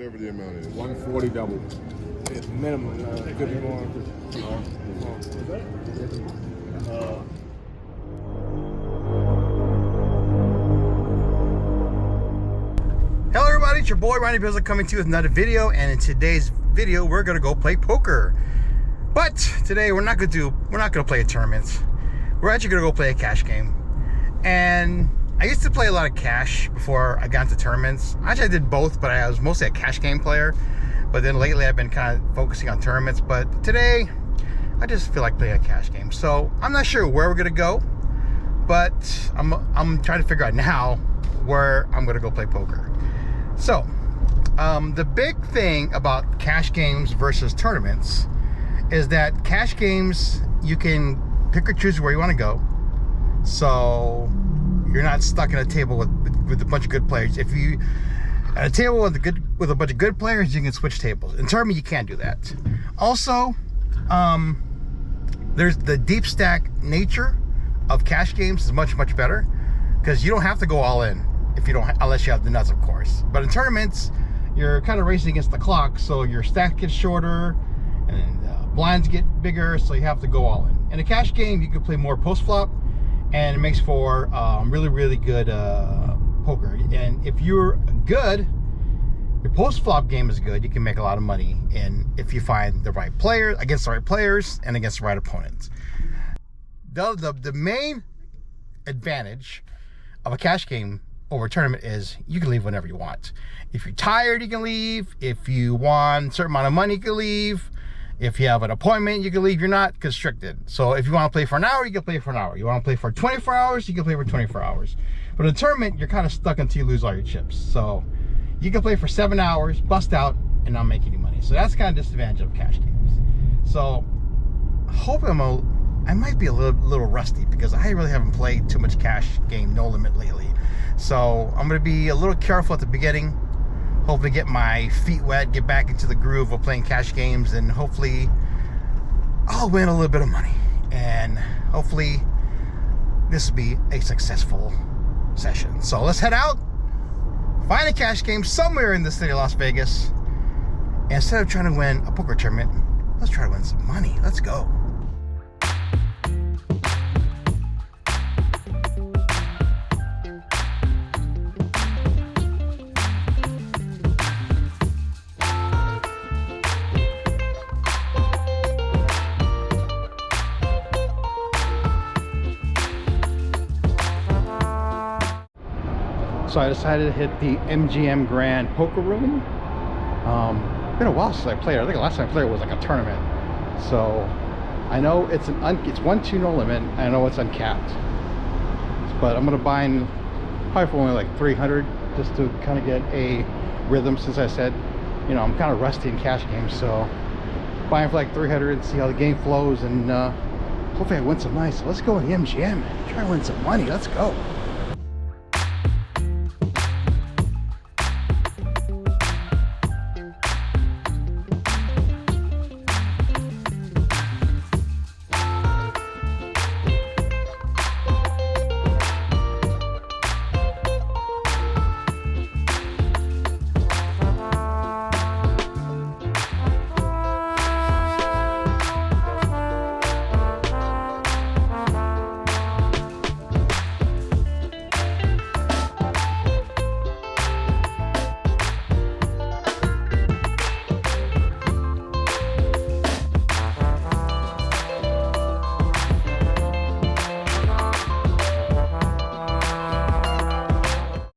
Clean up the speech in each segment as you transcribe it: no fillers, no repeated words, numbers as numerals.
Whatever the amount is. 140 double. It's minimum. It could be more. Hello everybody, it's your boy Ronnie Bizzle coming to you with another video, and in today's video we're gonna go play poker. But today we're not gonna play a tournament. We're actually gonna go play a cash game. And I used to play a lot of cash before I got into tournaments. Actually I did both, but I was mostly a cash game player. But then lately I've been kind of focusing on tournaments. But today I just feel like playing a cash game. So I'm not sure where we're gonna go, but I'm trying to figure out now where I'm gonna go play poker. So the big thing about cash games versus tournaments is that cash games, you can pick or choose where you want to go. So you're not stuck at a table with a bunch of good players. If you at a table with a bunch of good players, you can switch tables. In tournament, you can't do that. Also, there's the deep stack nature of cash games is much better because you don't have to go all in if you don't, unless you have the nuts, of course. But in tournaments, you're kind of racing against the clock, so your stack gets shorter and blinds get bigger, so you have to go all in. In a cash game, you can play more post flop, and it makes for really good poker. And if you're good, your post flop game is good, you can make a lot of money. And if you find the right players, against the right players, and against the right opponents. The main advantage of a cash game over a tournament is you can leave whenever you want. If you're tired, you can leave. If you want a certain amount of money, you can leave. If you have an appointment, you can leave. You're not constricted. So if you want to play for an hour, you can play for an hour. You want to play for 24 hours, you can play for 24 hours. But in a tournament, you're kind of stuck until you lose all your chips. So you can play for 7 hours, bust out, and not make any money. So that's kind of disadvantage of cash games. So I might be a little rusty because I really haven't played too much cash game no limit lately. So I'm going to be a little careful at the beginning. Hopefully get my feet wet, get back into the groove of playing cash games, and hopefully I'll win a little bit of money. And hopefully this will be a successful session. So let's head out, find a cash game somewhere in the city of Las Vegas, and instead of trying to win a poker tournament, let's try to win some money. Let's go. So I decided to hit the MGM Grand Poker Room. Been a while since I played. I think the last time I played was like a tournament. So I know it's 1-2 no limit. I know it's uncapped. But I'm gonna buy in probably for only like 300 just to kind of get a rhythm, since I said, you know, I'm kind of rusty in cash games. So buying for like 300 and see how the game flows, and hopefully I win some money. So let's go in the MGM, try to win some money. Let's go.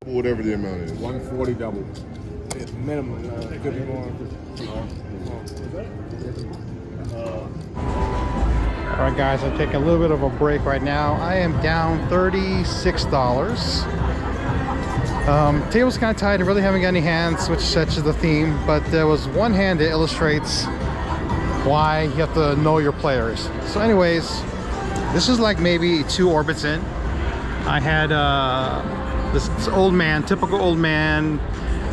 Whatever the amount is. 140 double. It's minimum. It could be more. All right, guys, I'm taking a little bit of a break right now. I am down $36. Table's kind of tight. I really haven't got any hands, which sets the theme. But there was one hand that illustrates why you have to know your players. So anyways, this is like maybe 2 orbits in. I had this old man, typical old man,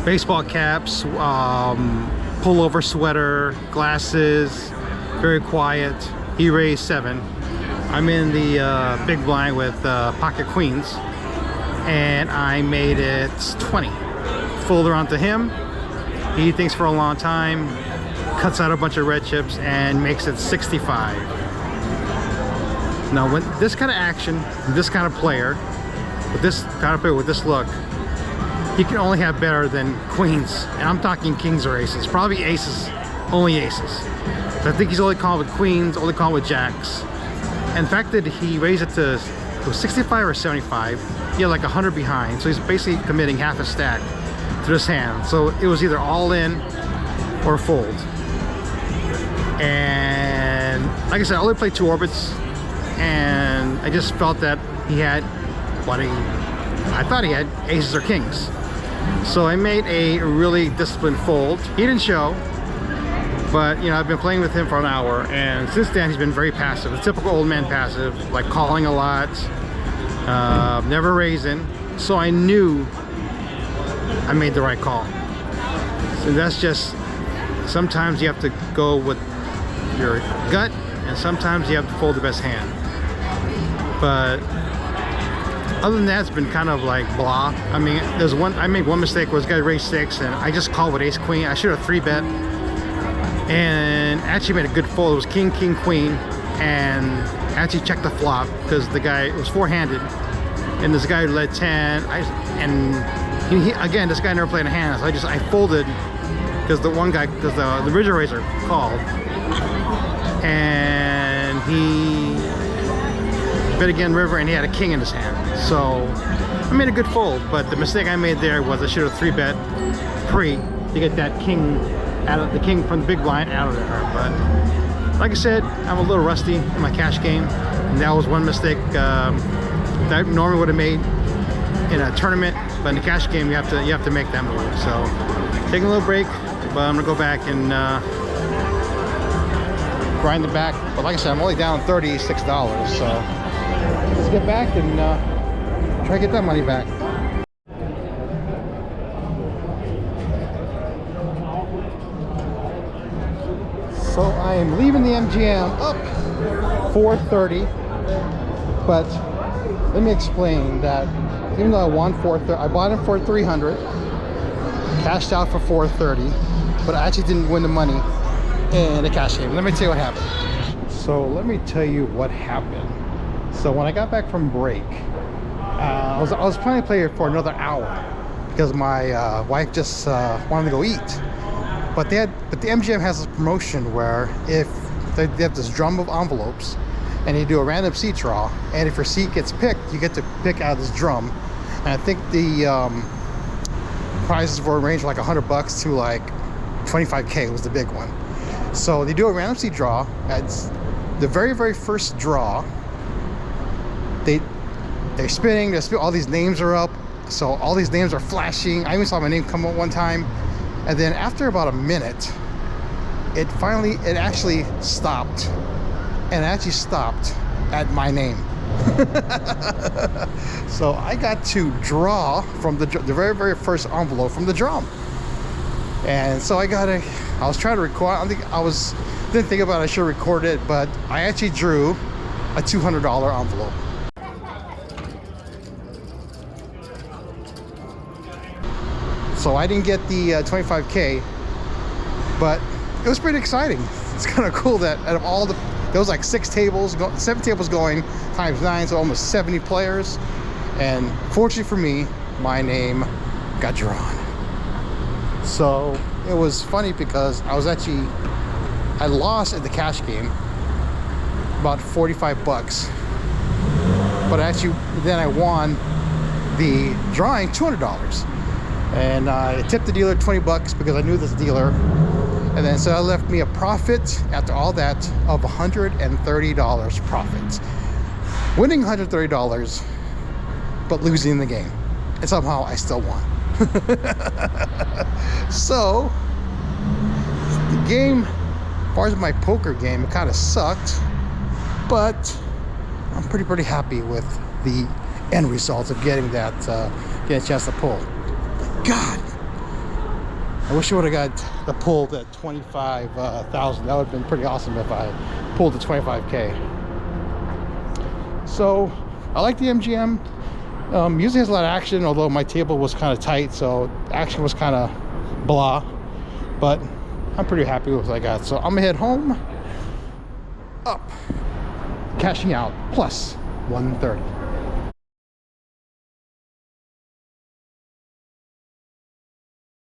baseball caps, pullover sweater, glasses, very quiet. He raised 7. I'm in the big blind with pocket queens, and I made it 20. Fold around to him, He thinks for a long time, cuts out a bunch of red chips, and makes it 65. Now, when this kind of action, this kind of player, with this kind of player with this look, he can only have better than queens, and I'm talking kings or aces. Probably aces, only aces. So I think he's only calling with queens, only calling with jacks. And the fact that he raised it to 65 or 75, he had like 100 behind, so he's basically committing half a stack to this hand. So it was either all in or fold. And like I said, I only played 2 orbits, and I just felt that he had what I thought he had, aces or kings. So I made a really disciplined fold. He didn't show, but you know, I've been playing with him for an hour, and since then he's been very passive, a typical old man passive, like calling a lot, never raising. So I knew I made the right call. So that's just, sometimes you have to go with your gut, and sometimes you have to fold the best hand. But other than that, it's been kind of like blah. I mean, I made one mistake where this guy raised 6, and I just called with ace queen. I should have 3-bet, and actually made a good fold. It was king, king, queen, and actually checked the flop because the guy, it was 4-handed, and this guy led 10. Again, this guy never played a hand, so I folded because the one guy, because the original raiser called, and he bet again river, and he had a king in his hand. So I made a good fold, but the mistake I made there was I should have 3-bet pre to get that king out of the king from the big blind out of there. But like I said, I'm a little rusty in my cash game, and that was one mistake that I normally would have made in a tournament, but in the cash game you have to make that move. So taking a little break, but I'm gonna go back and grind it back. But like I said, I'm only down $36, so let's get back and try to get that money back. So I am leaving the MGM up 430, but let me explain that even though I won 430, I bought it for 300, cashed out for 430, but I actually didn't win the money in the cash game. Let me tell you what happened. So let me tell you what happened. So when I got back from break, I was planning to play it for another hour because my wife just wanted to go eat. But the MGM has this promotion where if they have this drum of envelopes, and you do a random seat draw, and if your seat gets picked, you get to pick out this drum. And I think the prizes were ranged from like $100 to like 25K was the big one. So they do a random seat draw. It's the very first draw. They're spinning. All these names are up. So all these names are flashing. I even saw my name come up one time. And then after about a minute, it actually stopped. And it actually stopped at my name. So I got to draw from the very first envelope from the drum. And so I was trying to record. Didn't think about it, I should record it, but I actually drew a $200 envelope. So I didn't get the 25K, but it was pretty exciting. It's kind of cool that out of all there was like 7 tables going times 9, so almost 70 players. And fortunately for me, my name got drawn. So it was funny because I lost at the cash game about $45, but actually then I won the drawing $200. And I tipped the dealer $20 because I knew this dealer. And then so that left me a profit after all that of $130 profit. Winning $130, but losing the game. And somehow I still won. So, the game, as far as my poker game, it kind of sucked. But I'm pretty happy with the end result of getting that, getting a chance to pull. God! I wish I would have got the pull at 25,000. That would have been pretty awesome if I pulled the 25K. So I like the MGM. Usually has a lot of action, although my table was kind of tight, so action was kind of blah. but I'm pretty happy with what I got. So I'm gonna head home, up, cashing out, plus 130.